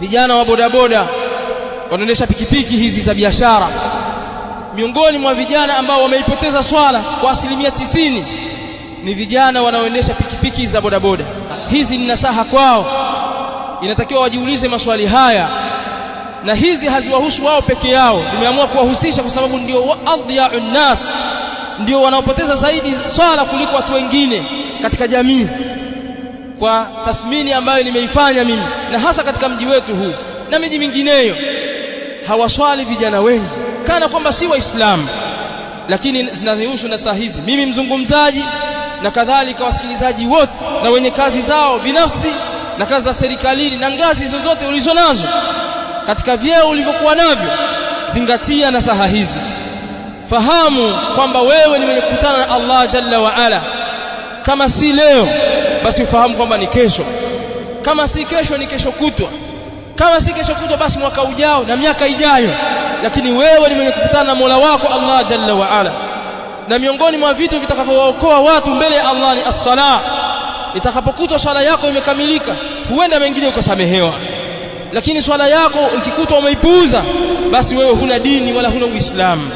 vijana wa bodaboda wanaendesha pikipiki hizi za biashara. Miongoni mwa vijana ambao wameipoteza swala kwa 90% ni vijana wanaoendesha pikipiki za bodaboda. Hizi ni nasaha kwao, inatakiwa wajiulize maswali haya, na hizi haziwahusu wao peke yao. Nimeamua kuwahusisha kwa sababu ndio adhiyaun nas, ndio wanaopoteza zaidi swala kuliko watu wengine katika jamii, kwa tathmini ambayo nimeifanya mimi, na hasa katika mji wetu huu na miji mingineyo. Hawaswali vijana wengi kana kwamba si Waislamu, lakini zinahusu na saa hizi mimi mzungumzaji na kadhalika wasikilizaji wote na wenye kazi zao binafsi na kazi za serikalini na ngazi zozote ulizonazo katika vyeo ulivyokuwa navyo, zingatia nasaha hizi. Fahamu kwamba wewe ni mwenye kukutana na Allah jalla wa ala. Kama si leo, basi ufahamu kwamba ni kesho. Kama si kesho, ni kesho kutwa. Kama si kesho kutwa, basi mwaka ujao na miaka ijayo. Lakini wewe ni mwenye kukutana na Mola wako Allah jalla wa ala. Na miongoni mwa vitu vitakavyookoa watu mbele ya Allah ni as-sala. Itakapokutwa swala yako imekamilika, huenda mengine ukasamehewa. Lakini swala yako ikikutwa umeipuuza, basi wewe huna dini wala huna Uislamu.